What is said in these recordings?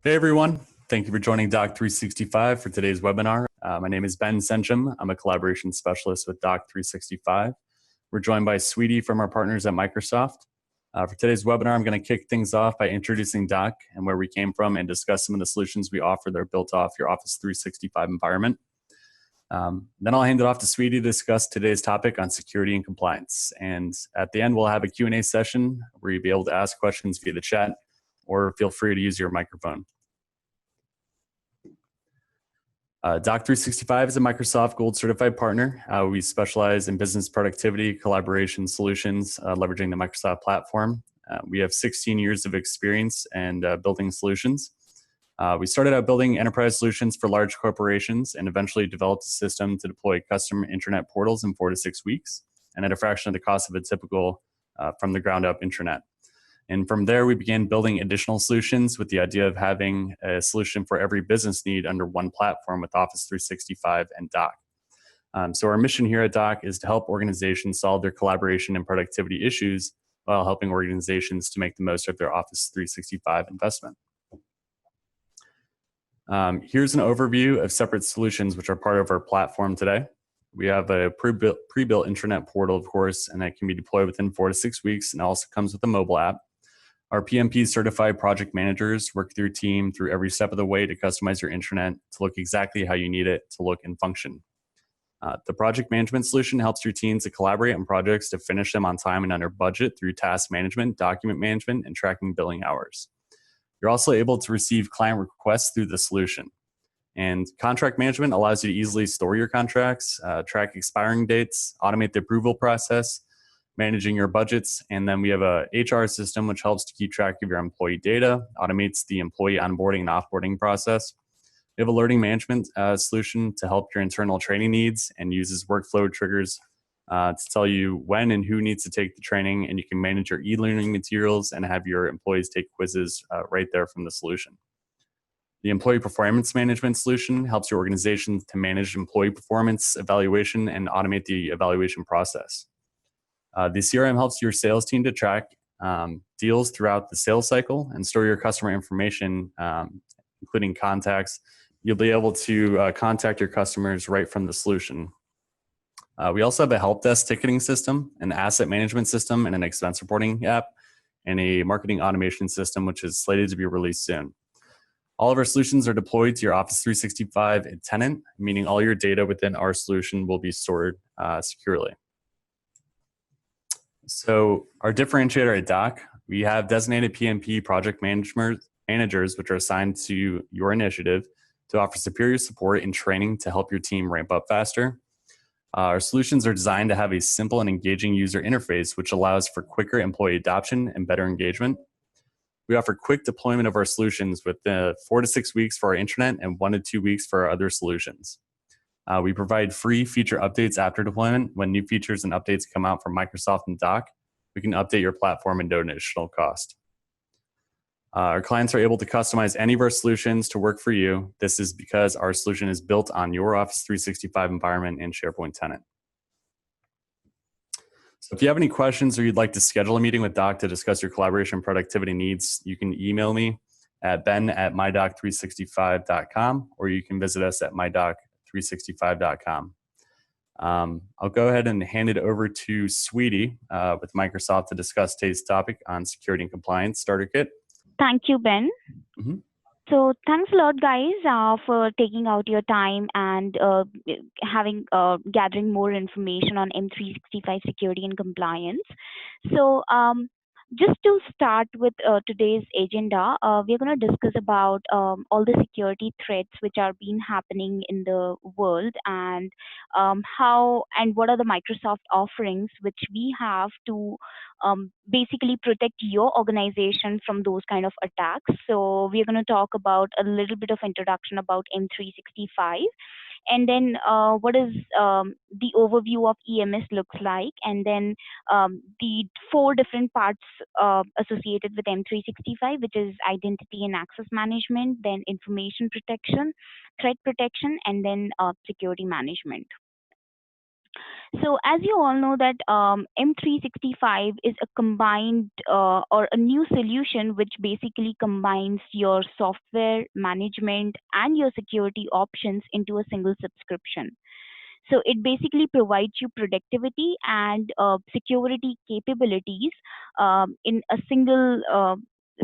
Hey everyone, thank you for joining Doc 365 for today's webinar. My name is Ben Senchum. I'm a collaboration specialist with Doc 365. We're joined by Sweetie from our partners at Microsoft. For today's webinar, I'm going to kick things off by introducing Doc and where we came from and discuss some of the solutions we offer that are built off your Office 365 environment. Then I'll hand it off to Sweetie to discuss today's topic on security and compliance. And at the end, we'll have a Q&A session where you'll be able to ask questions via the chat, or feel free to use your microphone. Doc 365 is a Microsoft Gold certified partner. We specialize in business productivity, collaboration solutions, leveraging the Microsoft platform. We have 16 years of experience and building solutions. We started out building enterprise solutions for large corporations and eventually developed a system to deploy custom intranet portals in 4 to 6 weeks and at a fraction of the cost of a typical from the ground up intranet. And from there, we began building additional solutions with the idea of having a solution for every business need under one platform with Office 365 and Doc. So our mission here at Doc is to help organizations solve their collaboration and productivity issues while helping organizations to make the most of their Office 365 investment. Here's an overview of separate solutions which are part of our platform today. We have a pre-built intranet portal, of course, and that can be deployed within 4 to 6 weeks, and also comes with a mobile app. Our PMP certified project managers work with your team through every step of the way to customize your intranet to look exactly how you need it to look and function. The project management solution helps your teams to collaborate on projects to finish them on time and under budget through task management, document management, and tracking billing hours. You're also able to receive client requests through the solution. And contract management allows you to easily store your contracts, track expiring dates, automate the approval process, managing your budgets. And then we have a HR system which helps to keep track of your employee data, automates the employee onboarding and offboarding process. We have a learning management solution to help your internal training needs and uses workflow triggers to tell you when and who needs to take the training, and you can manage your e-learning materials and have your employees take quizzes right there from the solution. The employee performance management solution helps your organization to manage employee performance evaluation and automate the evaluation process. The CRM helps your sales team to track deals throughout the sales cycle and store your customer information, including contacts. You'll be able to contact your customers right from the solution. We also have a help desk ticketing system, an asset management system, and an expense reporting app, and a marketing automation system, which is slated to be released soon. All of our solutions are deployed to your Office 365 tenant, meaning all your data within our solution will be stored securely. So our differentiator at Doc, we have designated PMP project managers, which are assigned to your initiative to offer superior support and training to help your team ramp up faster. Our solutions are designed to have a simple and engaging user interface, which allows for quicker employee adoption and better engagement. We offer quick deployment of our solutions with 4 to 6 weeks for our intranet and 1 to 2 weeks for our other solutions. We provide free feature updates after deployment. When new features and updates come out from Microsoft and Doc, we can update your platform at no additional cost. Our clients are able to customize any of our solutions to work for you. This is because our solution is built on your Office 365 environment and SharePoint tenant. So if you have any questions or you'd like to schedule a meeting with Doc to discuss your collaboration and productivity needs, you can email me at ben@mydoc365.com, or you can visit us at mydoc365.com. I'll go ahead and hand it over to Sweetie with Microsoft to discuss today's topic on security and compliance starter kit. Thank you, Ben. Mm-hmm. So thanks a lot, guys, for taking out your time and gathering more information on M365 security and compliance. So just to start with today's agenda, we're going to discuss about all the security threats which are being happening in the world, and how and what are the Microsoft offerings which we have to basically protect your organization from those kind of attacks. So we're going to talk about a little bit of introduction about M365, and then what is the overview of EMS looks like, and then the 4 different parts associated with M365, which is identity and access management, then information protection, threat protection, and then security management. So as you all know that M365 is a combined or a new solution which basically combines your software management and your security options into a single subscription. So it basically provides you productivity and security capabilities in a single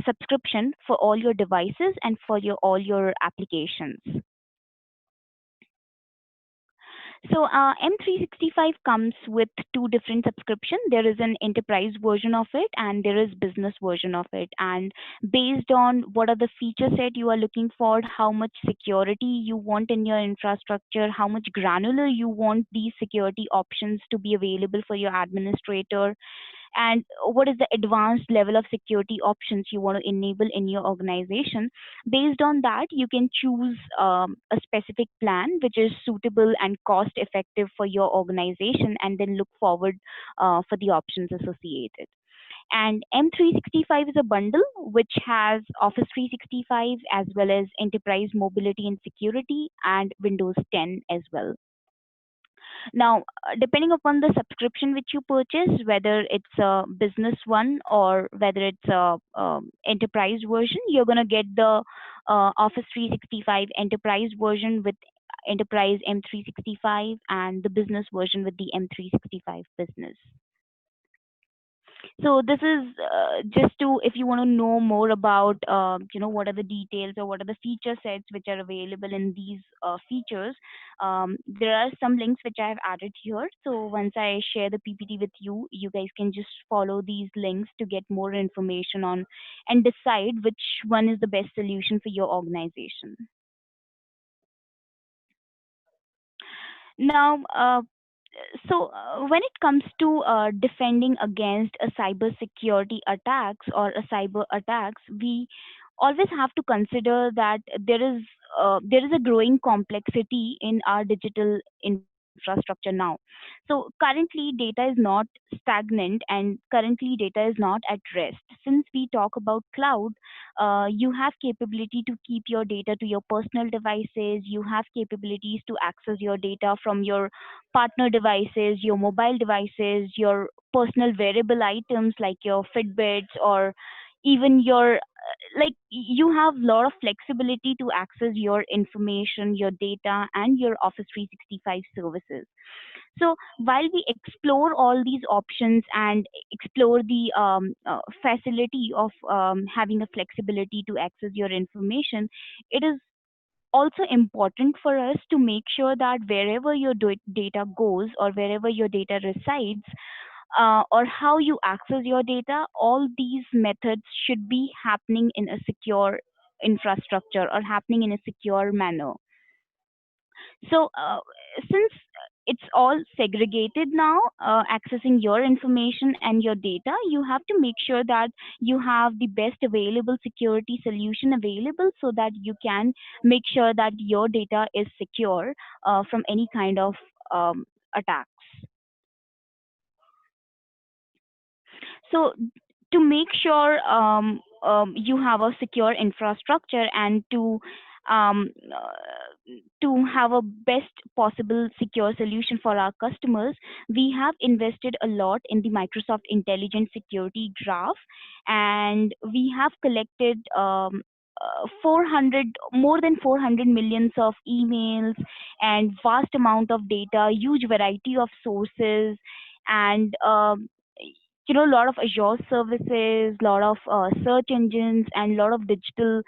subscription for all your devices and for your all your applications. So M365 comes with two different subscription. There is an enterprise version of it and there is business version of it. And based on what are the feature set you are looking for, how much security you want in your infrastructure, how much granular you want these security options to be available for your administrator, and what is the advanced level of security options you want to enable in your organization. Based on that, you can choose a specific plan which is suitable and cost effective for your organization, and then look forward for the options associated. And M365 is a bundle which has Office 365 as well as Enterprise Mobility and Security and Windows 10 as well. Now, depending upon the subscription which you purchase, whether it's a business one or whether it's a enterprise version, you're gonna get the Office 365 enterprise version with Enterprise M365 and the business version with the M365 business. So this is just to, if you want to know more about, what are the details or what are the feature sets which are available in these features. There are some links which I have added here. So once I share the PPT with you, you guys can just follow these links to get more information on and decide which one is the best solution for your organization. Now, when it comes to defending against a cyber security attacks or a cyber attacks, we always have to consider that there is a growing complexity in our digital infrastructure now. So currently data is not stagnant and currently data is not at rest. Since we talk about cloud, you have capability to keep your data to your personal devices. You have capabilities to access your data from your partner devices, your mobile devices, your personal wearable items like your Fitbits, or even your like you have a lot of flexibility to access your information, your data, and your Office 365 services. So while we explore all these options and explore the facility of having a flexibility to access your information, it is also important for us to make sure that wherever your data goes or wherever your data resides, or how you access your data, all these methods should be happening in a secure infrastructure or happening in a secure manner. So, since it's all segregated now, accessing your information and your data, you have to make sure that you have the best available security solution available so that you can make sure that your data is secure from any kind of attacks. So to make sure you have a secure infrastructure and um, have a best possible secure solution for our customers, we have invested a lot in the Microsoft Intelligent Security Graph, and we have collected 400 more than 400 millions of emails and vast amount of data, huge variety of sources, and a lot of Azure services, a lot of search engines, and a lot of digital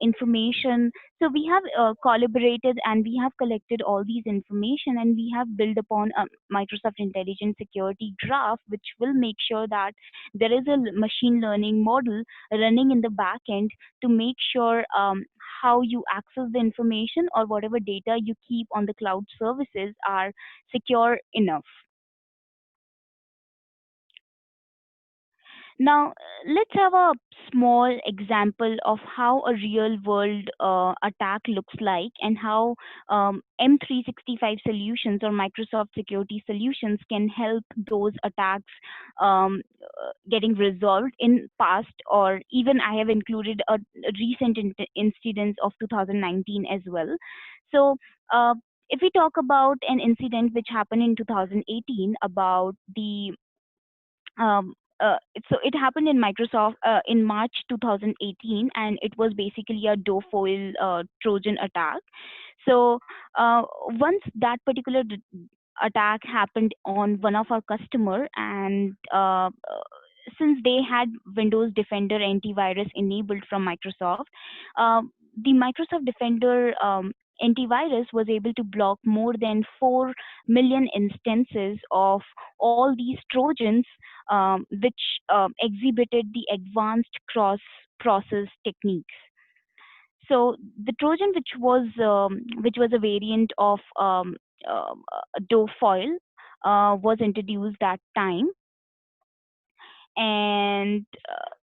information. So we have collaborated and we have collected all these information, and we have built upon a Microsoft Intelligent Security Graph, which will make sure that there is a machine learning model running in the back end to make sure how you access the information or whatever data you keep on the cloud services are secure enough. Now, let's have a small example of how a real world attack looks like and how M365 solutions or Microsoft security solutions can help those attacks getting resolved in past, or even I have included a recent incident of 2019 as well. So, If we talk about an incident which happened in 2018 about the um, so it happened in Microsoft in March 2018, and it was basically a foil Trojan attack. So once that particular attack happened on one of our customer, and since they had Windows Defender antivirus enabled from Microsoft, the Microsoft Defender antivirus was able to block more than 4 million instances of all these Trojans, which exhibited the advanced cross process techniques. So the Trojan, which was a variant of Dove foil, was introduced that time. And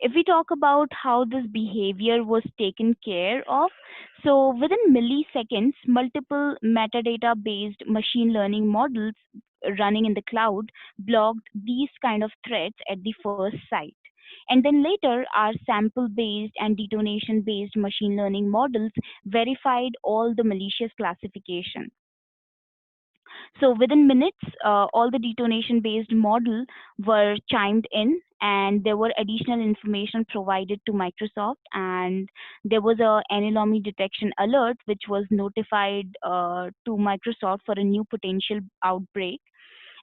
if we talk about how this behavior was taken care of, so within milliseconds, multiple metadata based machine learning models running in the cloud blocked these kind of threats at the first sight. And then later, our sample based and detonation based machine learning models verified all the malicious classification. So within minutes, all the detonation based model were chimed in, and there were additional information provided to Microsoft, and there was a anomaly detection alert which was notified to Microsoft for a new potential outbreak.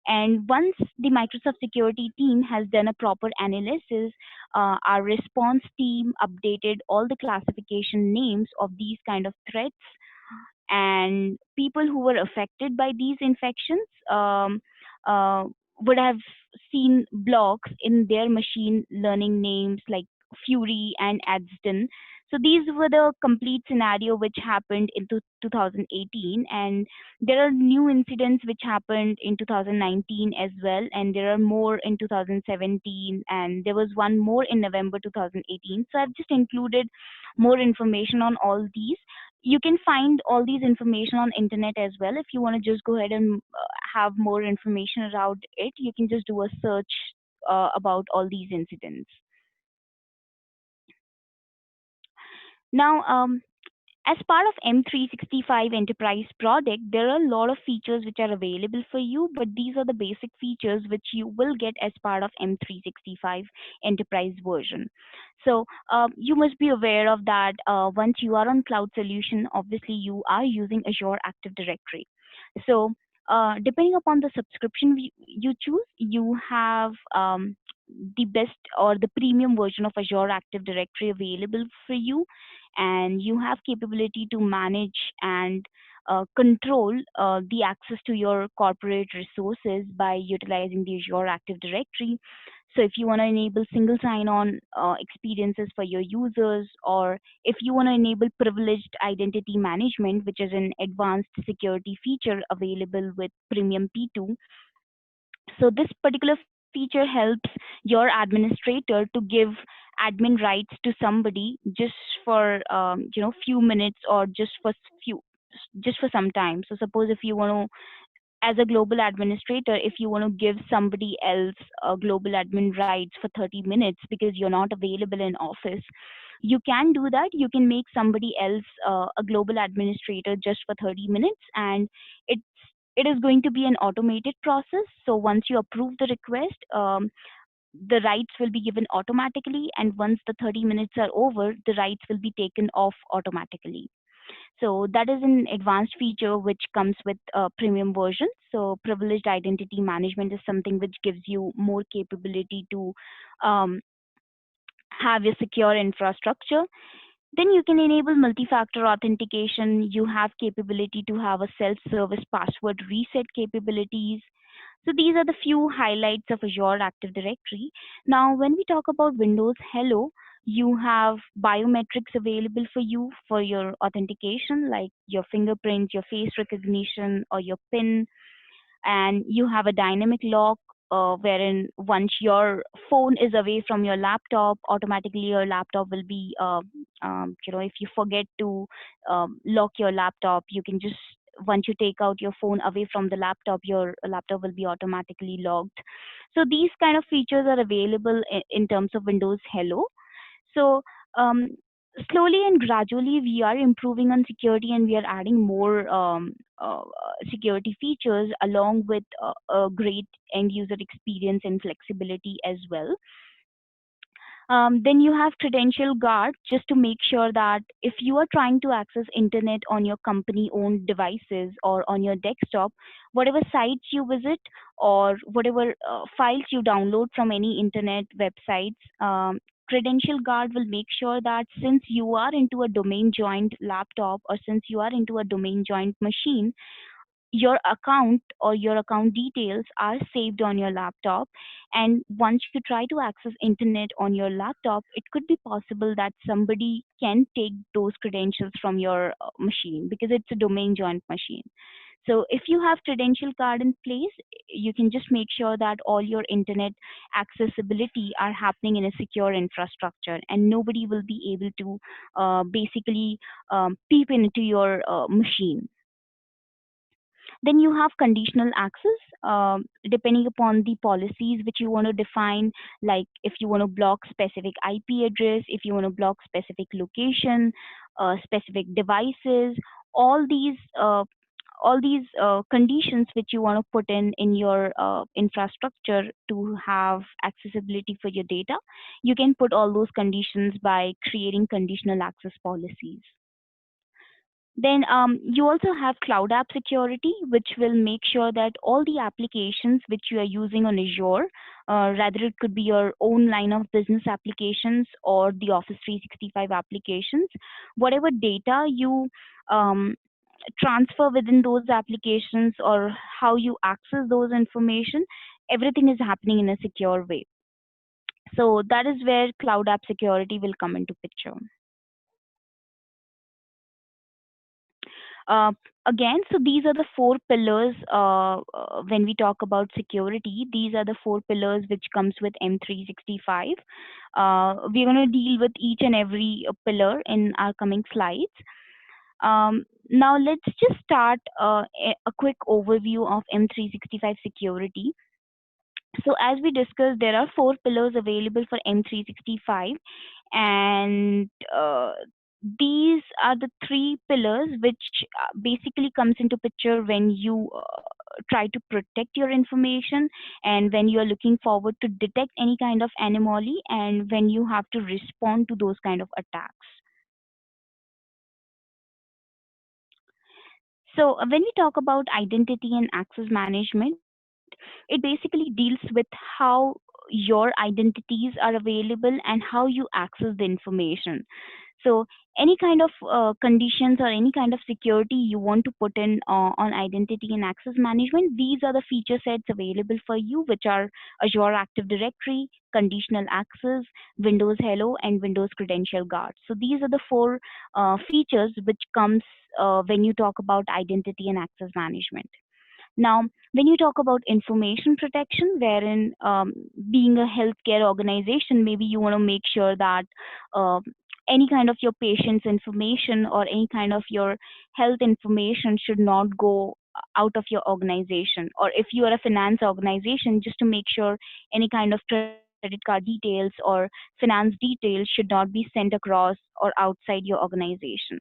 And once the Microsoft security team has done a proper analysis, our response team updated all the classification names of these kind of threats, and people who were affected by these infections uh, would have seen blocks in their machine learning names like Fury and Adston. So these were the complete scenario which happened in 2018, and there are new incidents which happened in 2019 as well, and there are more in 2017, and there was one more in November 2018. So I've just included more information on all these. You can find all these information on internet as well. If you want to just go ahead and have more information around it, you can just do a search about all these incidents. Now, as part of M365 Enterprise product, there are a lot of features which are available for you, but these are the basic features which you will get as part of M365 Enterprise version. So you must be aware of that. Once you are on cloud solution, obviously you are using Azure Active Directory. So depending upon the subscription you choose, you have the best or the premium version of Azure Active Directory available for you, and you have capability to manage and control the access to your corporate resources by utilizing the Azure Active Directory. So if you want to enable single sign-on experiences for your users, or if you want to enable privileged identity management, which is an advanced security feature available with Premium P2. So this particular feature helps your administrator to give admin rights to somebody just for few minutes, or just for some time. So suppose if you want to, as a global administrator, if you want to give somebody else global admin rights for 30 minutes because you're not available in office, you can do that. You can make somebody else a global administrator just for 30 minutes, and it's it is going to be an automated process. So once you approve the request, the rights will be given automatically, and once the 30 minutes are over, the rights will be taken off automatically. So that is an advanced feature which comes with a premium version. So privileged identity management is something which gives you more capability to um, have a secure infrastructure. Then you can enable multi-factor authentication. You have capability to have a self-service password reset capabilities. So these are the few highlights of Azure Active Directory. Now, when we talk about Windows Hello, you have biometrics available for you for your authentication, like your fingerprint, your face recognition, or your PIN. And you have a dynamic lock, wherein once your phone is away from your laptop, automatically your laptop will be, if you forget to lock your laptop, you can just, once you take out your phone away from the laptop, your laptop will be automatically locked. So these kind of features are available in terms of Windows Hello. So slowly and gradually we are improving on security, and we are adding more security features along with a great end user experience and flexibility as well. Then you have credential guard, just to make sure that if you are trying to access internet on your company owned devices or on your desktop, whatever sites you visit or whatever files you download from any internet websites, credential guard will make sure that since you are into a domain joined laptop, or since you are into a domain joined machine, your account or your account details are saved on your laptop. And once you try to access internet on your laptop, it could be possible that somebody can take those credentials from your machine, because it's a domain joint machine. So if you have credential card in place, you can just make sure that all your internet accessibility are happening in a secure infrastructure, and nobody will be able to basically peep into your machine. Then you have conditional access, depending upon the policies which you want to define, like if you want to block specific IP address, if you want to block specific location, specific devices, all these conditions which you want to put in your infrastructure to have accessibility for your data, you can put all those conditions by creating conditional access policies. Then you also have cloud app security, which will make sure that all the applications which you are using on Azure, rather it could be your own line of business applications or the Office 365 applications, whatever data you um, transfer within those applications or how you access those information, everything is happening in a secure way. So that is where cloud app security will come into picture. Uh, Again, so these are the four pillars when we talk about security. These are the four pillars which comes with M365. We're going to deal with each and every pillar in our coming slides. Now let's just start a quick overview of M365 security. So as we discussed, there are four pillars available for M365, and these are the three pillars which basically comes into picture when you try to protect your information, and when you are looking forward to detect any kind of anomaly, and when you have to respond to those kind of attacks. So when we talk about identity and access management, it basically deals with how your identities are available and how you access the information. So any kind of conditions or any kind of security you want to put in on identity and access management, these are the feature sets available for you, which are Azure Active Directory, conditional access, Windows Hello, and Windows Credential Guard. So these are the four features which comes when you talk about identity and access management. Now, when you talk about information protection, wherein being a healthcare organization, maybe you want to make sure that uh, any kind of your patient's information or any kind of your health information should not go out of your organization. Or if you are a finance organization, just to make sure any kind of credit card details or finance details should not be sent across or outside your organization.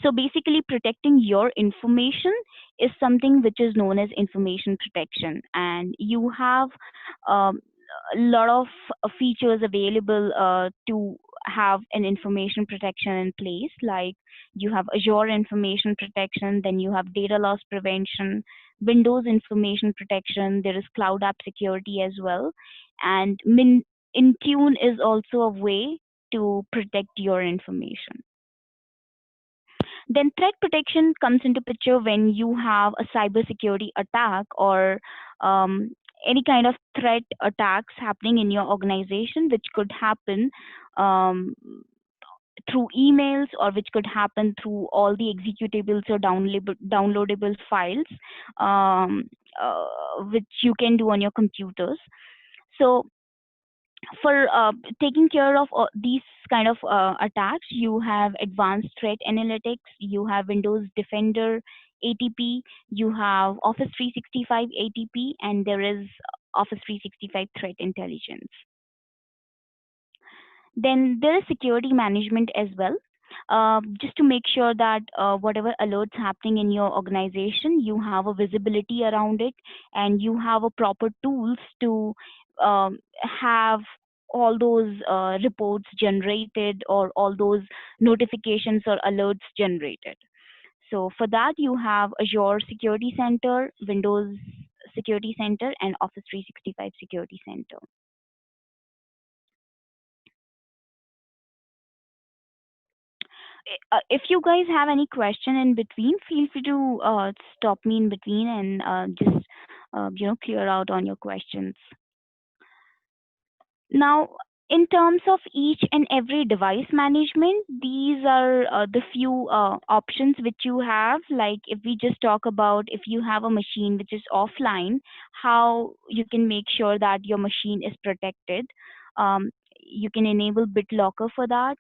So basically, protecting your information is something which is known as information protection, and you have um, a lot of features available to have an information protection in place. Like you have Azure information protection, then you have data loss prevention, Windows information protection. There is cloud app security as well, and Intune is also a way to protect your information. Then threat protection comes into picture when you have a cybersecurity attack or um, any kind of threat attacks happening in your organization, which could happen um, through emails, or which could happen through all the executables or downloadable files, um, which you can do on your computers. So for taking care of these kind of attacks, you have advanced threat analytics, you have Windows Defender ATP, you have Office 365 ATP, and there is Office 365 Threat Intelligence. Then there is security management as well. Just to make sure that whatever alerts happening in your organization, you have a visibility around it, and you have a proper tools to have all those reports generated, or all those notifications or alerts generated. So for that, you have Azure Security Center, Windows Security Center, and Office 365 Security Center. If you guys have any question in between, feel free to stop me in between and just clear out on your questions. Now, in terms of each and every device management, these are the few options which you have. Like if we just talk about, if you have a machine which is offline, how you can make sure that your machine is protected. You can enable BitLocker for that.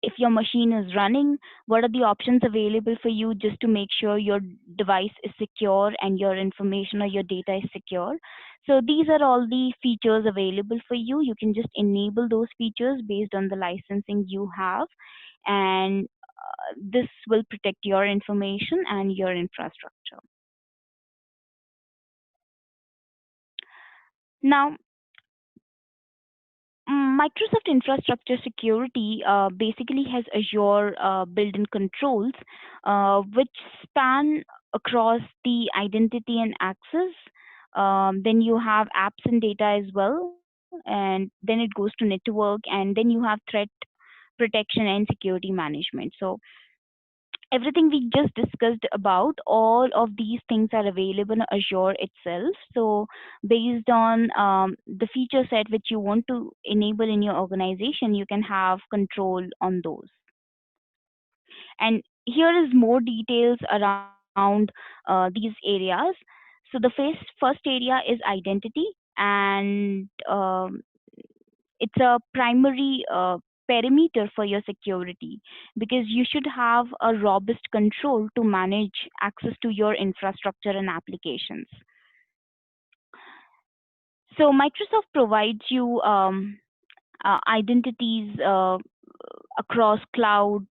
If your machine is running, what are the options available for you just to make sure your device is secure and your information or your data is secure. So these are all the features available for you. You can just enable those features based on the licensing you have, and this will protect your information and your infrastructure. Now, Microsoft Infrastructure Security basically has Azure built-in controls, which span across the identity and access. Then you have apps and data as well, and then it goes to network, and then you have threat protection and security management. So everything we just discussed about, all of these things are available in Azure itself. So based on the feature set which you want to enable in your organization, you can have control on those. And here is more details around these areas. So the first area is identity, and it's a primary perimeter for your security, because you should have a robust control to manage access to your infrastructure and applications. So Microsoft provides you identities across cloud,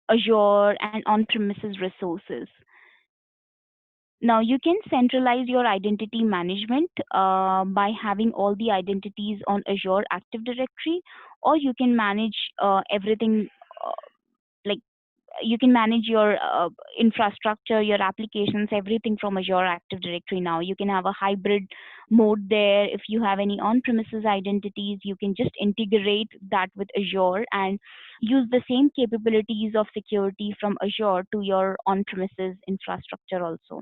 Azure, and on-premises resources. Now you can centralize your identity management by having all the identities on Azure Active Directory, or you can manage everything, uh, like you can manage your infrastructure, your applications, everything from Azure Active Directory. Now you can have a hybrid mode there. If you have any on-premises identities, you can just integrate that with Azure and use the same capabilities of security from Azure to your on-premises infrastructure also.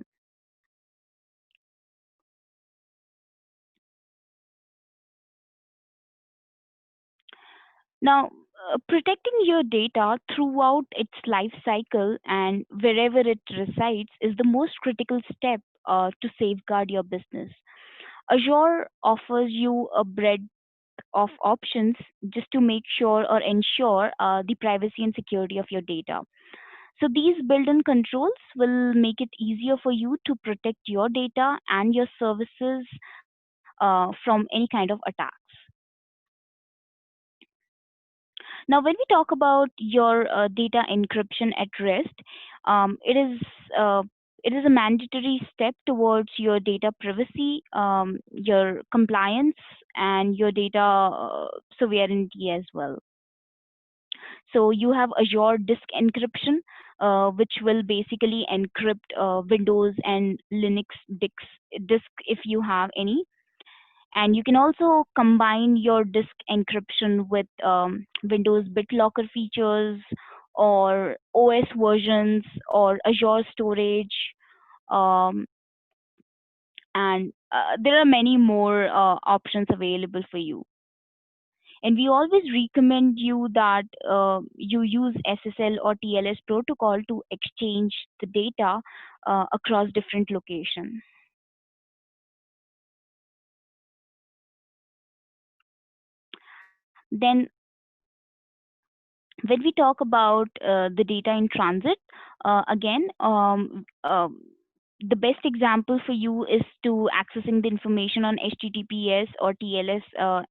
Now, protecting your data throughout its life cycle and wherever it resides is the most critical step to safeguard your business. Azure offers you a breadth of options just to make sure or ensure the privacy and security of your data. So these built-in controls will make it easier for you to protect your data and your services from any kind of attacks. Now, when we talk about your data encryption at rest, um, it is uh, it is a mandatory step towards your data privacy, your compliance, and your data sovereignty as well. So you have Azure Disk Encryption, which will basically encrypt Windows and Linux disk if you have any. And you can also combine your disk encryption with Windows BitLocker features, or OS versions, or Azure storage, um, and there are many more options available for you. And we always recommend you that you use SSL or TLS protocol to exchange the data across different locations. Then when we talk about the data in transit, again, the best example for you is to accessing the information on HTTPS or TLS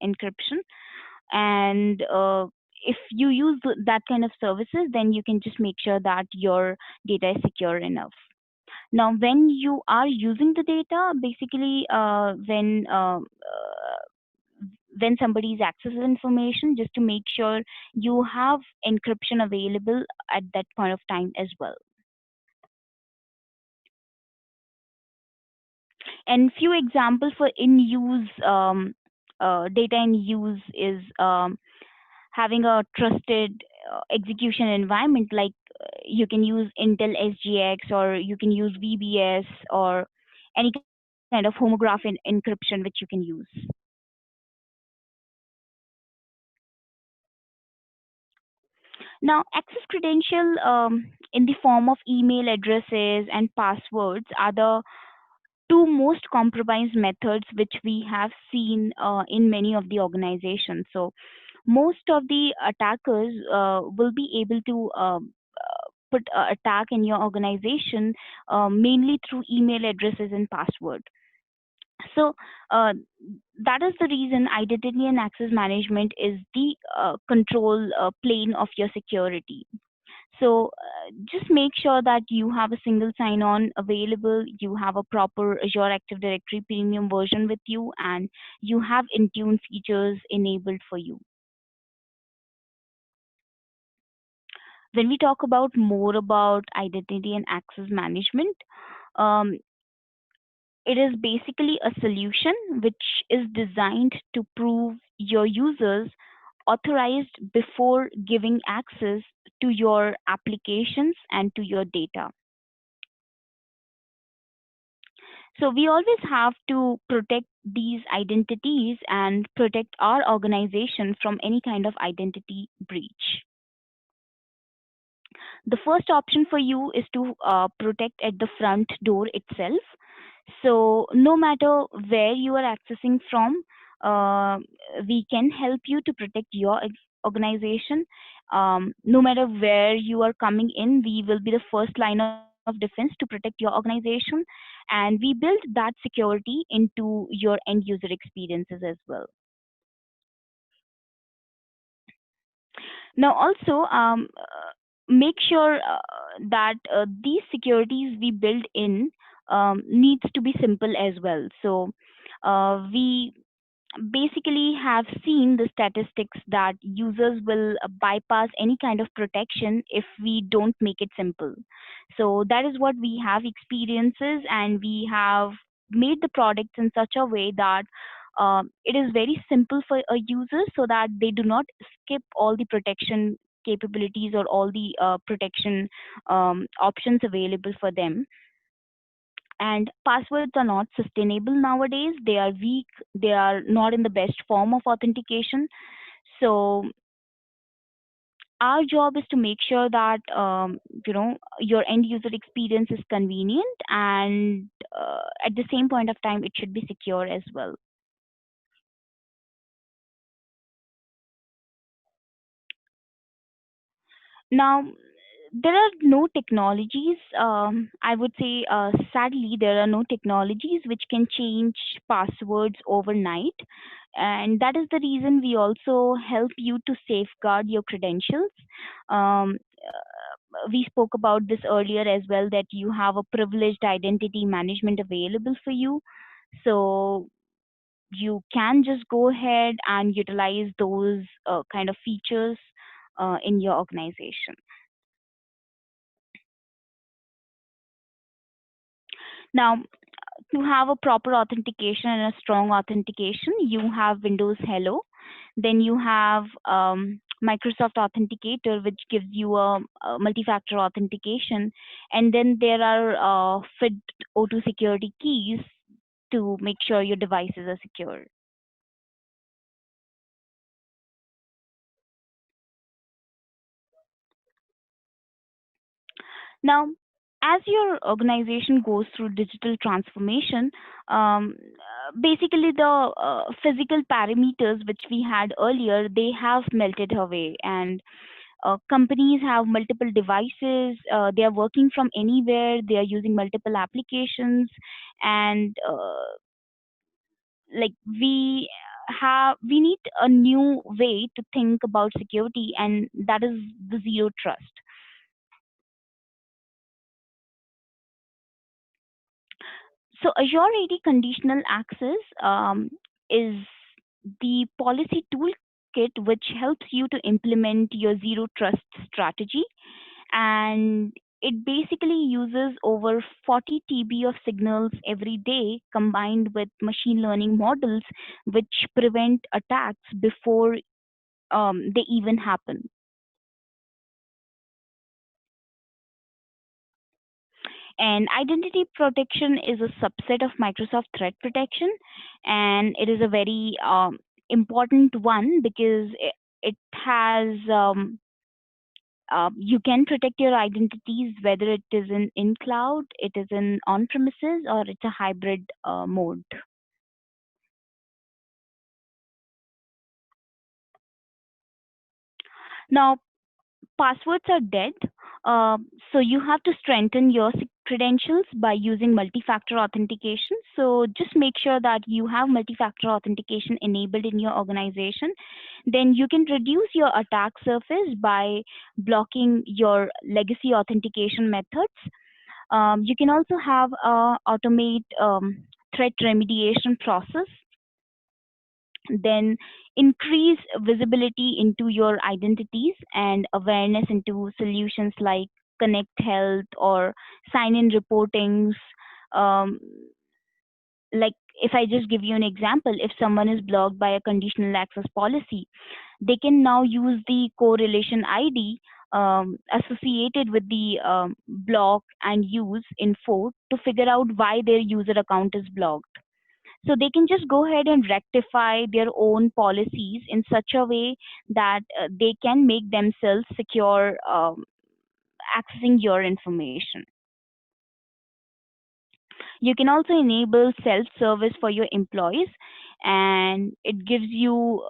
encryption. And if you use that kind of services, then you can just make sure that your data is secure enough. Now, when you are using the data, basically, when somebody is accessing information, just to make sure you have encryption available at that point of time as well. And few examples for in use data in use is having a trusted execution environment, like you can use Intel SGX, or you can use VBS, or any kind of homograph encryption which you can use. Now, access credential in the form of email addresses and passwords are the two most compromised methods which we have seen in many of the organizations. So most of the attackers will be able to put attack in your organization mainly through email addresses and password. So uh, that is the reason identity and access management is the control plane of your security. So just make sure that you have a single sign-on available, you have a proper Azure Active Directory premium version with you, and you have Intune features enabled for you. When we talk about more about identity and access management, um, it is basically a solution which is designed to prove your users authorized before giving access to your applications and to your data. So we always have to protect these identities and protect our organization from any kind of identity breach. The first option for you is to protect at the front door itself. So no matter where you are accessing from, uh, we can help you to protect your organization. No matter where you are coming in, we will be the first line of defense to protect your organization, and we build that security into your end user experiences as well. Now, also, make sure that these securities we build in needs to be simple as well. So we basically have seen the statistics that users will bypass any kind of protection if we don't make it simple. So that is what we have experiences, and we have made the products in such a way that it is very simple for a user, so that they do not skip all the protection capabilities or all the protection options available for them. And passwords are not sustainable nowadays, they are weak, they are not in the best form of authentication. So our job is to make sure that your end user experience is convenient, and at the same point of time it should be secure as well. Now, there are no technologies, I would say, sadly, there are no technologies which can change passwords overnight. And that is the reason we also help you to safeguard your credentials. We spoke about this earlier as well, that you have a privileged identity management available for you. So you can just go ahead and utilize those kind of features in your organization. Now, to have a proper authentication and a strong authentication, you have Windows Hello. Then you have Microsoft Authenticator, which gives you a multi-factor authentication. And then there are FID02 security keys to make sure your devices are secure. Now, as your organization goes through digital transformation, basically the physical parameters which we had earlier, they have melted away, and companies have multiple devices. They are working from anywhere. They are using multiple applications, and like we we need a new way to think about security, and that is the zero trust. So Azure AD conditional access is the policy toolkit which helps you to implement your zero trust strategy, and it basically uses over 40 TB of signals every day combined with machine learning models which prevent attacks before they even happen. And identity protection is a subset of Microsoft threat protection, and it is a very important one because it has you can protect your identities whether it is in cloud, it is in on premises, or it's a hybrid mode. Now, passwords are dead. So you have to strengthen your credentials by using multi-factor authentication. So just make sure that you have multi-factor authentication enabled in your organization. Then you can reduce your attack surface by blocking your legacy authentication methods. You can also have automate threat remediation process, then increase visibility into your identities and awareness into solutions like Connect Health or sign in reportings. Um, like if I just give you an example, if someone is blocked by a conditional access policy, they can now use the correlation ID associated with the block and use info to figure out why their user account is blocked. So they can just go ahead and rectify their own policies in such a way that they can make themselves secure accessing your information. You can also enable self-service for your employees, and it gives you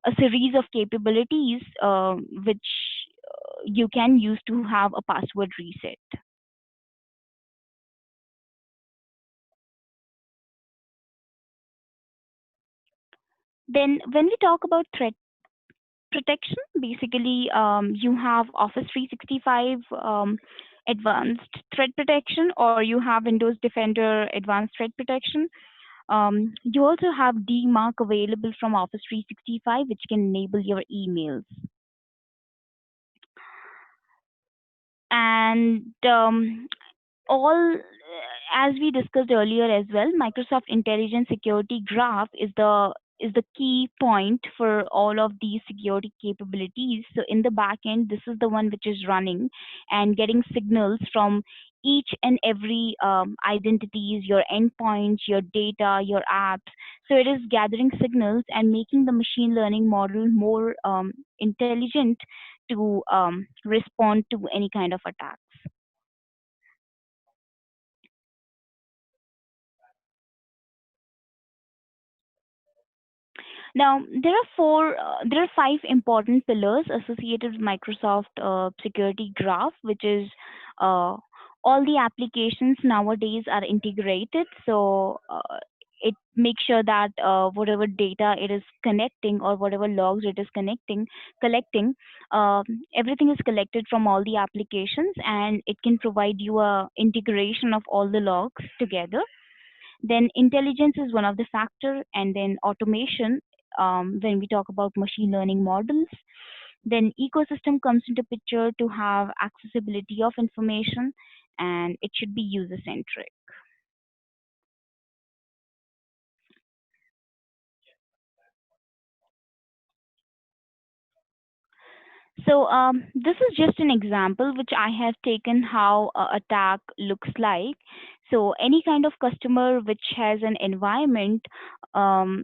a series of capabilities which you can use to have a password reset. Then, when we talk about threat protection, basically, you have Office 365 advanced threat protection, or you have Windows Defender advanced threat protection. You also have DMARC available from Office 365, which can enable your emails. And all as we discussed earlier as well, Microsoft Intelligent Security Graph is the key point for all of these security capabilities. So in the back end, this is the one which is running and getting signals from each and every identities, your endpoints, your data, your apps. So it is gathering signals and making the machine learning model more intelligent to respond to any kind of attack. Now, there are five important pillars associated with Microsoft Security Graph, which is uh, all the applications nowadays are integrated. So it makes sure that whatever data it is connecting or whatever logs it is collecting, um, everything is collected from all the applications, and it can provide you a integration of all the logs together. Then intelligence is one of the factor, and then automation when we talk about machine learning models. Then ecosystem comes into picture to have accessibility of information, and it should be user centric. So this is just an example which I have taken how a attack looks like. So any kind of customer which has an environment um,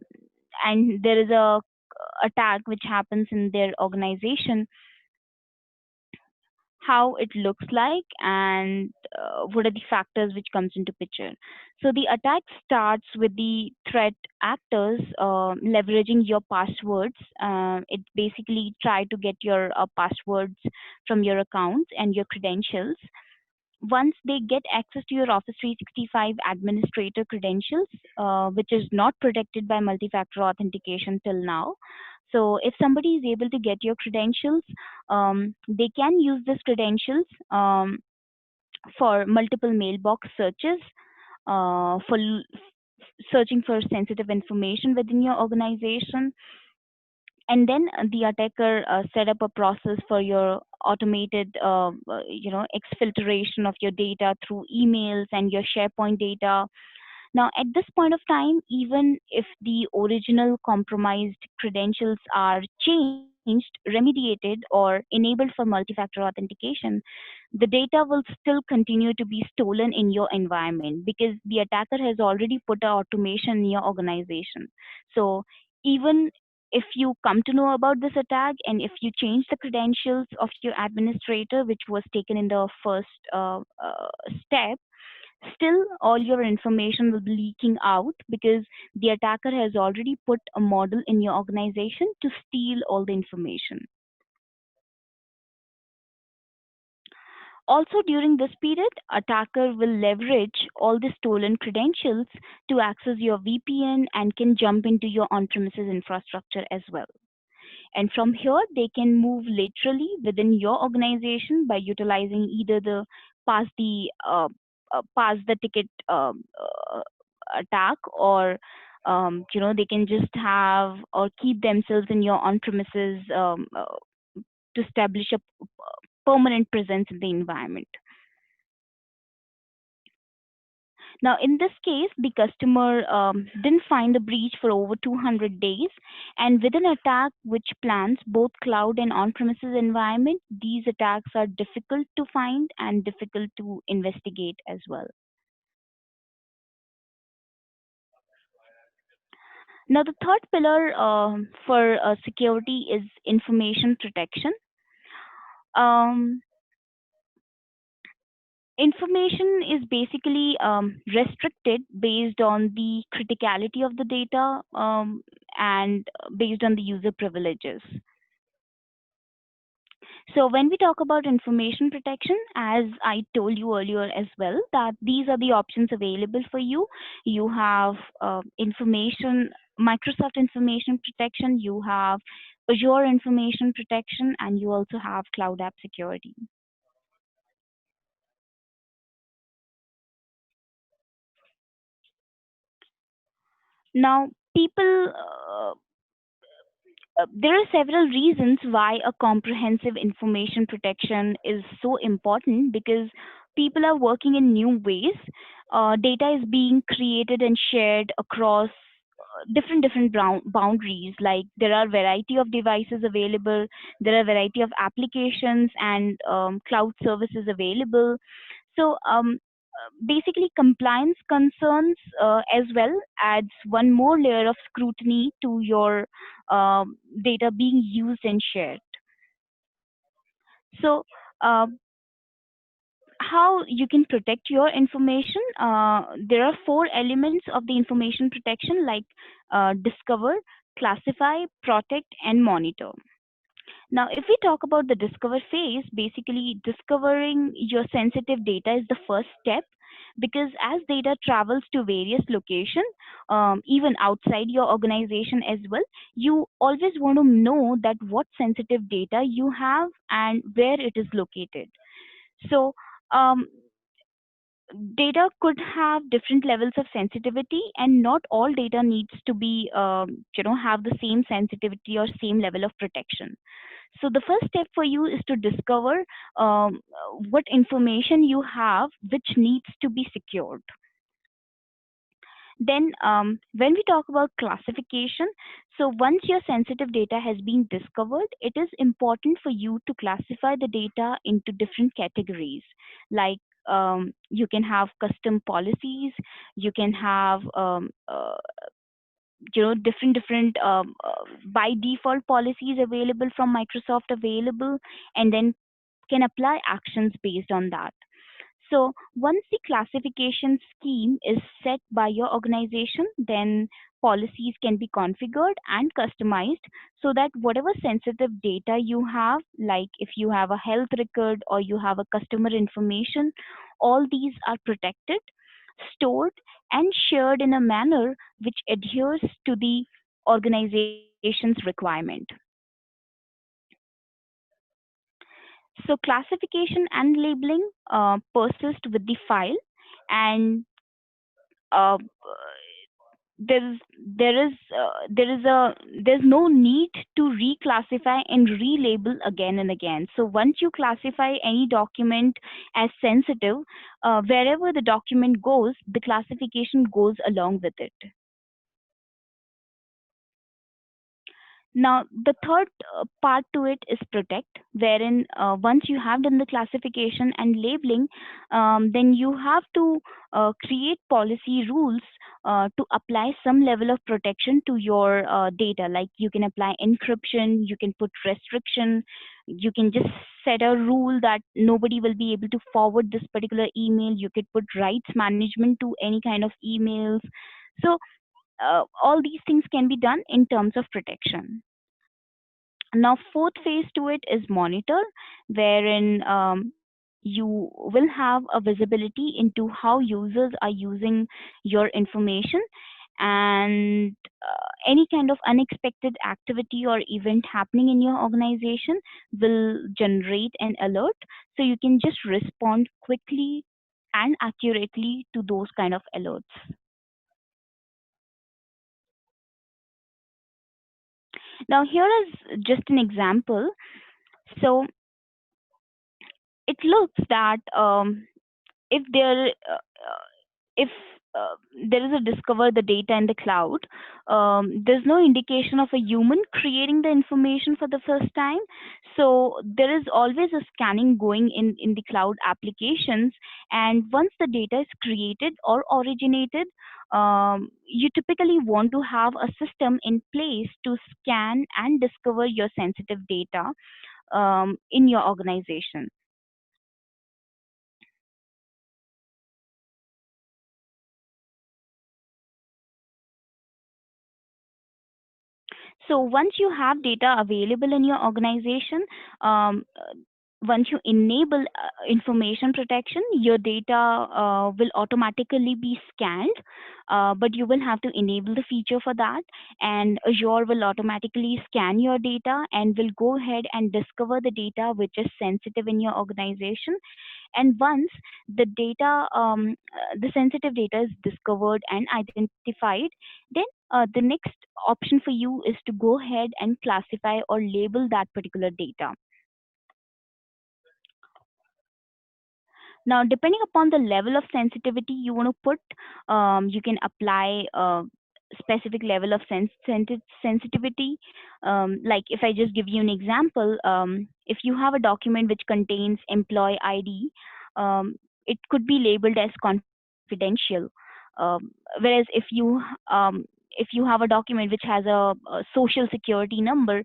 and there is a attack which happens in their organization, how it looks like, and what are the factors which comes into picture. So the attack starts with the threat actors leveraging your passwords. It basically try to get your passwords from your accounts and your credentials. once they get access to your Office 365 administrator credentials, which is not protected by multi-factor authentication till now. So if somebody is able to get your credentials, they can use these credentials for multiple mailbox searches, searching for sensitive information within your organization, and then the attacker set up a process for your automated exfiltration of your data through emails and your SharePoint data. Now, at this point of time, even if the original compromised credentials are changed, remediated, or enabled for multi-factor authentication, the data will still continue to be stolen in your environment because the attacker has already put a automation in your organization. So even if you come to know about this attack and if you change the credentials of your administrator, which was taken in the first step, still all your information will be leaking out because the attacker has already put a model in your organization to steal all the information. Also, during this period, attacker will leverage all the stolen credentials to access your VPN and can jump into your on-premises infrastructure as well. And from here, they can move laterally within your organization by utilizing either the pass the pass the ticket attack, or they can just have or keep themselves in your on-premises to establish a permanent presence in the environment. Now, in this case, the customer didn't find the breach for over 200 days, and with an attack which plans both cloud and on-premises environment, these attacks are difficult to find and difficult to investigate as well. Now, the third pillar for security is information protection. Um, Information is basically restricted based on the criticality of the data and based on the user privileges. So when we talk about information protection, as I told you earlier as well, that these are the options available for you. You have Microsoft information protection, you have Azure information protection, and you also have cloud app security. Now, people there are several reasons why a comprehensive information protection is so important, because people are working in new ways. Data is being created and shared across different boundaries. Like there are variety of devices available, there are variety of applications and cloud services available. So basically, compliance concerns as well adds one more layer of scrutiny to your data being used and shared. So, how you can protect your information? There are four elements of the information protection, like discover, classify, protect, and monitor. Now, if we talk about the discover phase, basically discovering your sensitive data is the first step, because as data travels to various locations, even outside your organization as well, you always want to know that what sensitive data you have and where it is located. So, um, data could have different levels of sensitivity, and not all data needs to be have the same sensitivity or same level of protection. So the first step for you is to discover um, what information you have which needs to be secured. Then, when we talk about classification, so once your sensitive data has been discovered, it is important for you to classify the data into different categories. Like you can have custom policies, you can have different by default policies available from Microsoft available, and then can apply actions based on that. So once the classification scheme is set by your organization, then policies can be configured and customized so that whatever sensitive data you have, like if you have a health record or you have a customer information, all these are protected, stored, and shared in a manner which adheres to the organization's requirement. So classification and labeling persist with the file, and uh, there is there's no need to reclassify and relabel again and again. So once you classify any document as sensitive, wherever the document goes, the classification goes along with it. Now, the third part to it is protect, wherein once you have done the classification and labeling, then you have to create policy rules to apply some level of protection to your data. Like you can apply encryption, you can put restriction, you can just set a rule that nobody will be able to forward this particular email. You could put rights management to any kind of emails. So all these things can be done in terms of protection. Now, fourth phase to it is monitor, wherein you will have a visibility into how users are using your information, and any kind of unexpected activity or event happening in your organization will generate an alert, so you can just respond quickly and accurately to those kind of alerts. Now, here is just an example. So it looks that if there if there is a discover the data in the cloud, there's no indication of a human creating the information for the first time. So there is always a scanning going in the cloud applications, and once the data is created or originated, you typically want to have a system in place to scan and discover your sensitive data in your organization. So once you have data available in your organization, once you enable information protection, your data will automatically be scanned, but you will have to enable the feature for that. And Azure will automatically scan your data and will go ahead and discover the data which is sensitive in your organization. And once the sensitive data is discovered and identified, then the next option for you is to go ahead and classify or label that particular data. Now, depending upon the level of sensitivity you want to put, you can apply a specific level of sensitivity. Like if I just give you an example, if you have a document which contains employee ID, it could be labeled as confidential. Whereas if you have a document which has a social security number,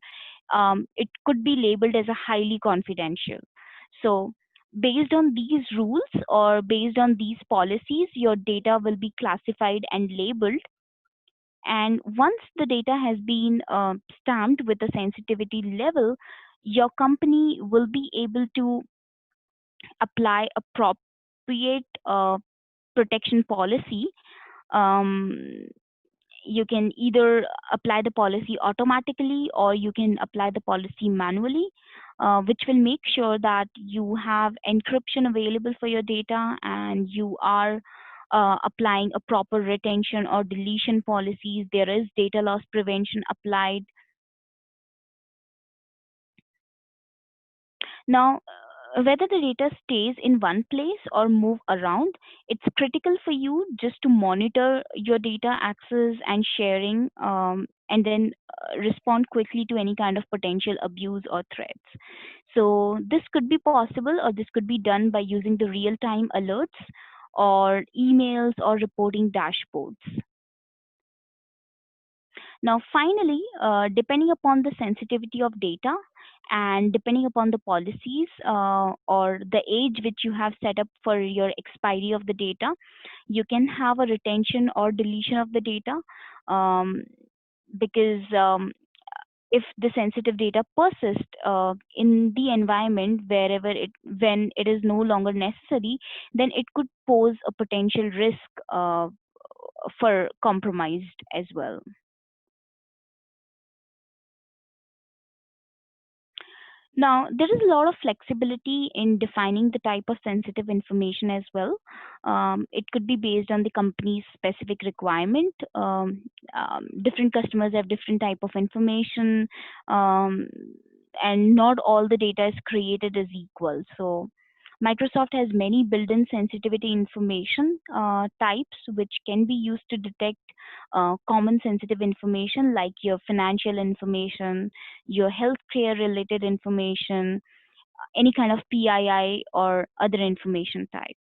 it could be labeled as a highly confidential. So based on these rules or based on these policies, your data will be classified and labeled. And once the data has been stamped with the sensitivity level, your company will be able to apply appropriate protection policy. Um, you can either apply the policy automatically or you can apply the policy manually, which will make sure that you have encryption available for your data and you are applying a proper retention or deletion policies. There is data loss prevention applied. Now, whether the data stays in one place or move around, it's critical for you just to monitor your data access and sharing, and then respond quickly to any kind of potential abuse or threats. So this could be possible, or this could be done by using the real-time alerts or emails or reporting dashboards. Now, finally, depending upon the sensitivity of data and depending upon the policies or the age which you have set up for your expiry of the data, you can have a retention or deletion of the data, um, because if the sensitive data persists in the environment wherever it when it is no longer necessary, then it could pose a potential risk for compromised as well. Now, there is a lot of flexibility in defining the type of sensitive information as well. It could be based on the company's specific requirement. Different customers have different type of information, um, and not all the data is created as equal. So, Microsoft has many built-in sensitivity information types which can be used to detect common sensitive information like your financial information, your healthcare related information, any kind of PII or other information type.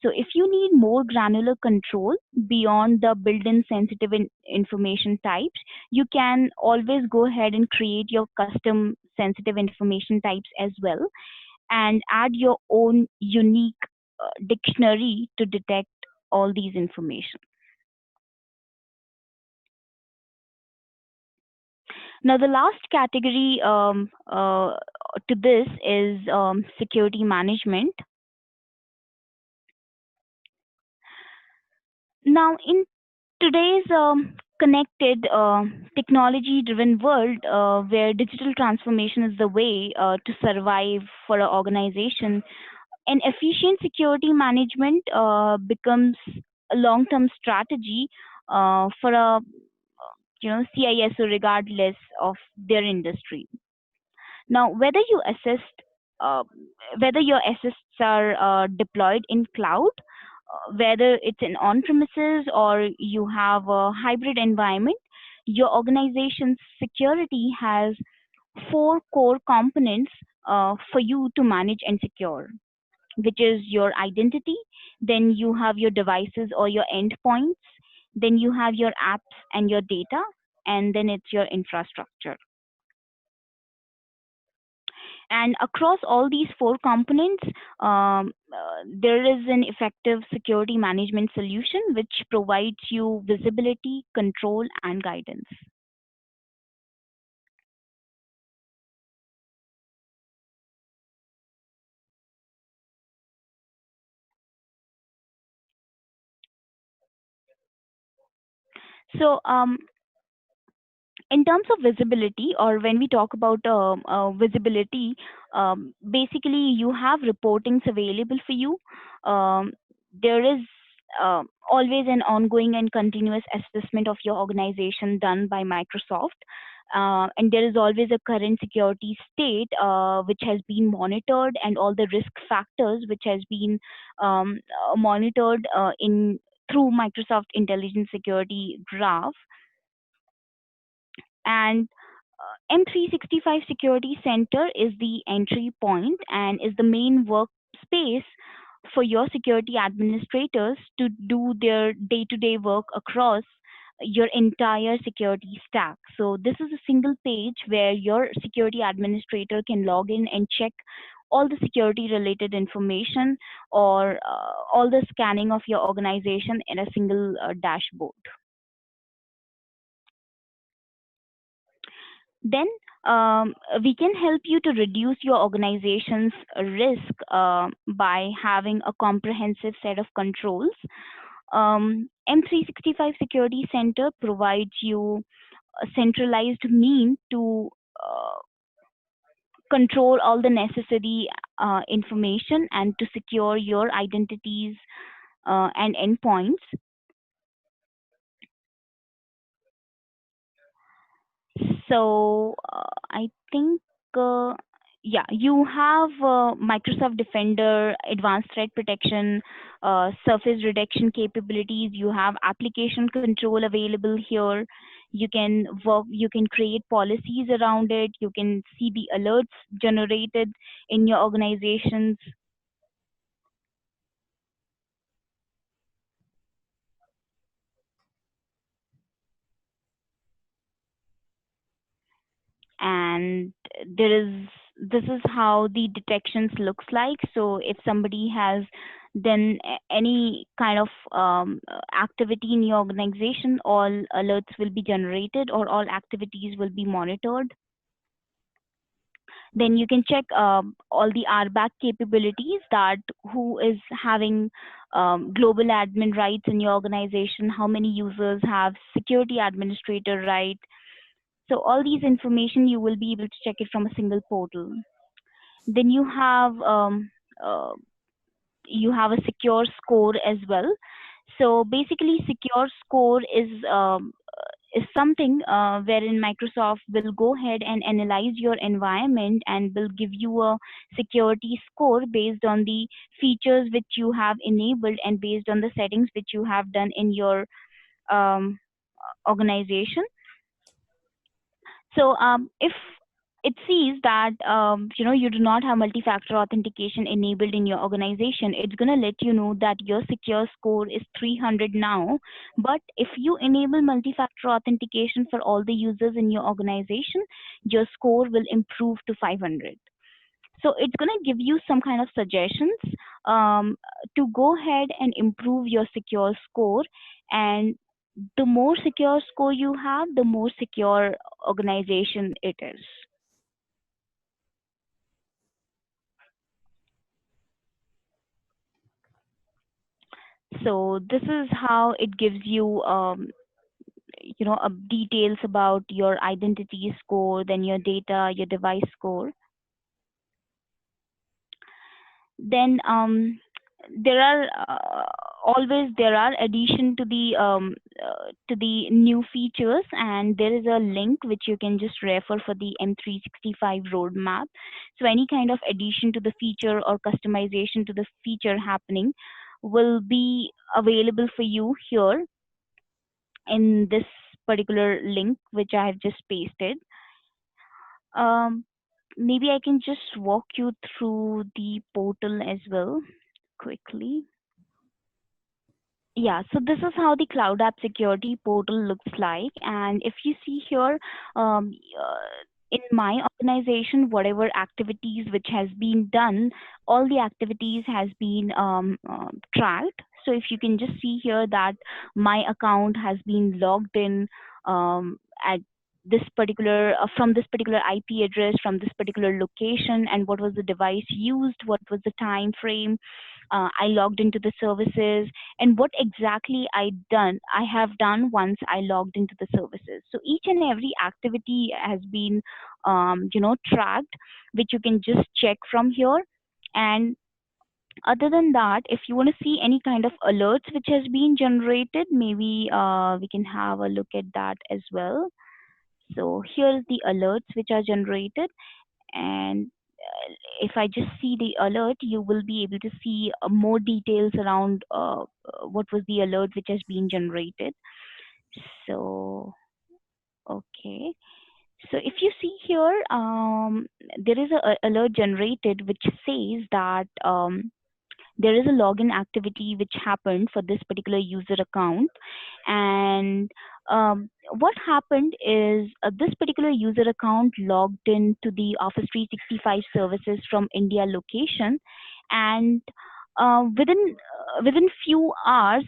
So if you need more granular control beyond the built-in sensitive information types, you can always go ahead and create your custom sensitive information types as well and add your own unique dictionary to detect all these information. Now, the last category to this is security management. Now, in today's connected, technology driven world where digital transformation is the way to survive for an organization, an efficient security management becomes a long term strategy for a CISO regardless of their industry. Now, uh, whether your assets are deployed in cloud, whether it's in on-premises or you have a hybrid environment, your organization's security has four core components for you to manage and secure, which is your identity, then you have your devices or your endpoints, then you have your apps and your data, and then it's your infrastructure. And across all these four components, there is an effective security management solution which provides you visibility, control, and guidance. So, in terms of visibility, or when we talk about visibility, basically you have reportings available for you. Um, there is always an ongoing and continuous assessment of your organization done by Microsoft. And there is always a current security state which has been monitored, and all the risk factors which has been monitored in through Microsoft Intelligent Security Graph. And M365 Security Center is the entry point and is the main workspace for your security administrators to do their day to day work across your entire security stack. So, this is a single page where your security administrator can log in and check all the security related information or all the scanning of your organization in a single dashboard. Then we can help you to reduce your organization's risk by having a comprehensive set of controls. M365 Security Center provides you a centralized mean to control all the necessary information and to secure your identities and endpoints. So I think, yeah, you have Microsoft Defender, Advanced Threat Protection, surface reduction capabilities. You have application control available here. You can work. You can create policies around it. You can see the alerts generated in your organizations. and there is this is how the detections looks like. So if somebody has done any kind of activity in your organization, all alerts will be generated or all activities will be monitored. Then you can check all the RBAC capabilities, that who is having global admin rights in your organization, how many users have security administrator right. So all these information you will be able to check it from a single portal. Then uh, you have a secure score as well. So basically, secure score is something wherein Microsoft will go ahead and analyze your environment and will give you a security score based on the features which you have enabled and based on the settings which you have done in your um, organization. So if it sees that you do not have multi-factor authentication enabled in your organization, it's going to let you know that your secure score is 300 now. But if you enable multi-factor authentication for all the users in your organization, your score will improve to 500. So it's going to give you some kind of suggestions um, to go ahead and improve your secure score. And the more secure score you have, the more secure organization it is. So this is how it gives you, details about your identity score, then your data, your device score. Then there are always there are addition to the new features, and there is a link which you can just refer for the M365 roadmap. So any kind of addition to the feature or customization to the feature happening will be available for you here in this particular link which I have just pasted. um, Maybe I can just walk you through the portal as well quickly. Yeah, so this is how the Cloud App Security portal looks like. And if you see here, um, in my organization, whatever activities which has been done, all the activities has been tracked. So if you can just see here that my account has been logged in at this particular from this particular IP address, from this particular location, and what was the device used, what was the time frame. I logged into the services, and what exactly I have done once I logged into the services. So each and every activity has been tracked, which you can just check from here. And other than that, if you want to see any kind of alerts which has been generated, maybe we can have a look at that as well. So here's the alerts which are generated, and if I just see the alert, you will be able to see more details around what was the alert which has been generated. So, okay. So if you see here, there is a alert generated which says that there is a login activity which happened for this particular user account. And what happened is this particular user account logged into the Office 365 services from India location. And within few hours,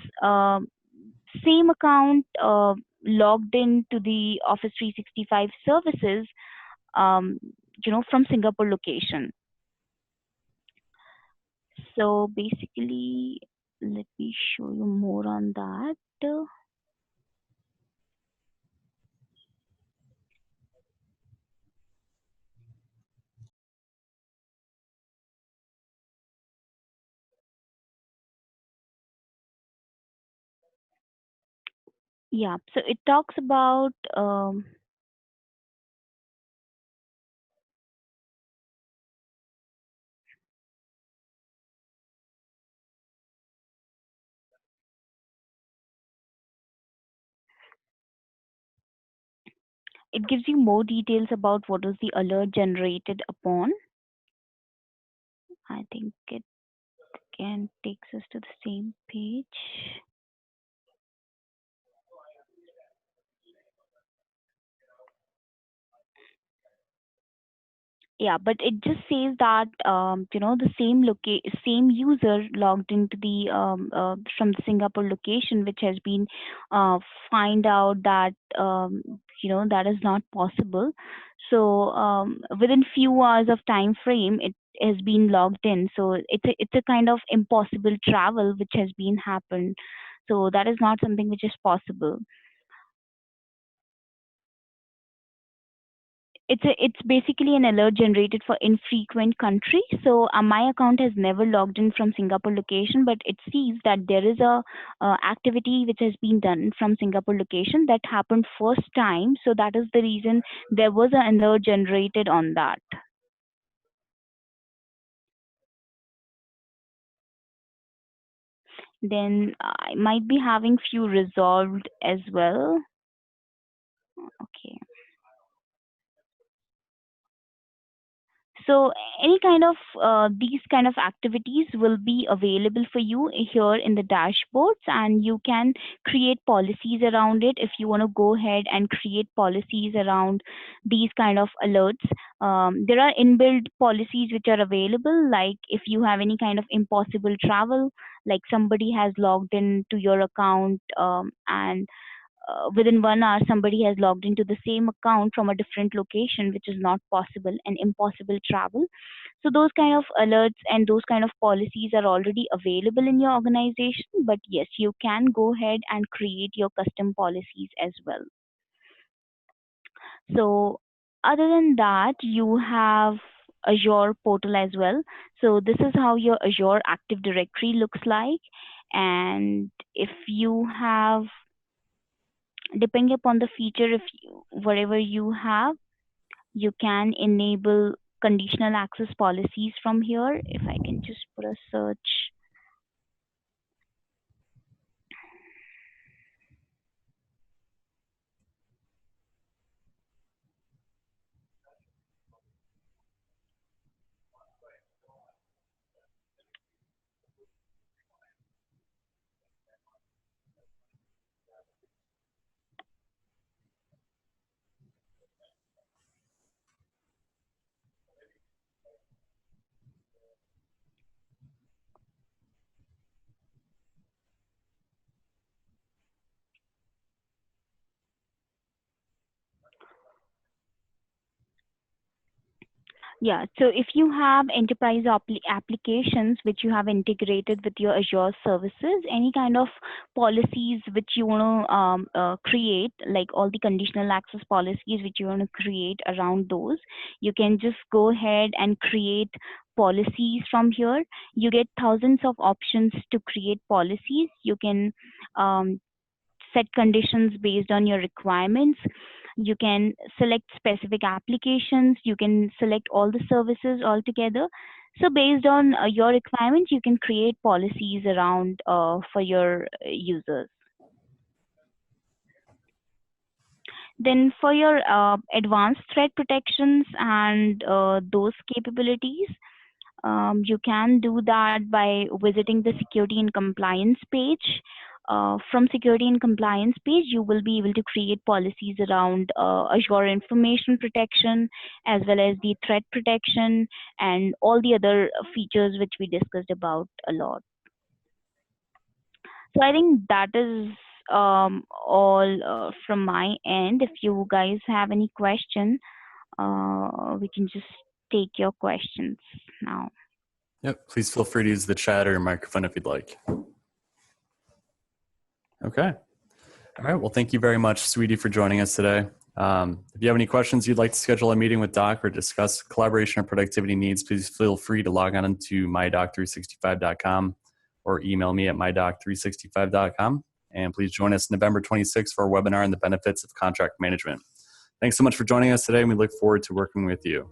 same account logged into the Office 365 services, um, from Singapore location. So basically, let me show you more on that. Yeah, so it talks about it gives you more details about what was the alert generated upon. I think it again takes us to the same page. Yeah, but it just says that the same user logged into the from the Singapore location, which has been find out that that is not possible. So within few hours of time frame, it has been logged in. So it's a kind of impossible travel which has been happened. So that is not something which is possible. It's basically an alert generated for infrequent country. So my account has never logged in from Singapore location, but it sees that there is a activity which has been done from Singapore location that happened first time. So that is the reason there was an alert generated on that. Then I might be having few resolved as well. Okay. So any kind of these kind of activities will be available for you here in the dashboards, and you can create policies around it if you want to go ahead and create policies around these kind of alerts. There are inbuilt policies which are available, like if you have any kind of impossible travel, like somebody has logged in to your account and within 1 hour somebody has logged into the same account from a different location, which is not possible and impossible travel. So those kind of alerts and those kind of policies are already available in your organization, but yes, you can go ahead and create your custom policies as well. So other than that, you have Azure portal as well. So this is how your Azure Active Directory looks like. And if you have, depending upon the feature, if you, whatever you have, you can enable conditional access policies from here. If I can just put a search. Yeah, so if you have enterprise applications which you have integrated with your Azure services, any kind of policies which you want to create, like all the conditional access policies which you want to create around those, you can just go ahead and create policies from here. You get thousands of options to create policies. You can um, set conditions based on your requirements. You can select specific applications. You can select all the services altogether. So based on your requirements, you can create policies around for your users. Then for your advanced threat protections and those capabilities, you can do that by visiting the security and compliance page. From security and compliance page, you will be able to create policies around Azure information protection, as well as the threat protection and all the other features which we discussed about a lot. So I think that is all from my end. If you guys have any question, we can just take your questions now. Yep. Please feel free to use the chat or microphone if you'd like. Okay. All right. Well, thank you very much, Sweetie, for joining us today. If you have any questions you'd like to schedule a meeting with Doc or discuss collaboration or productivity needs, please feel free to log on to mydoc365.com or email me at mydoc365.com. And please join us November 26th for our webinar on the benefits of contract management. Thanks so much for joining us today, and we look forward to working with you.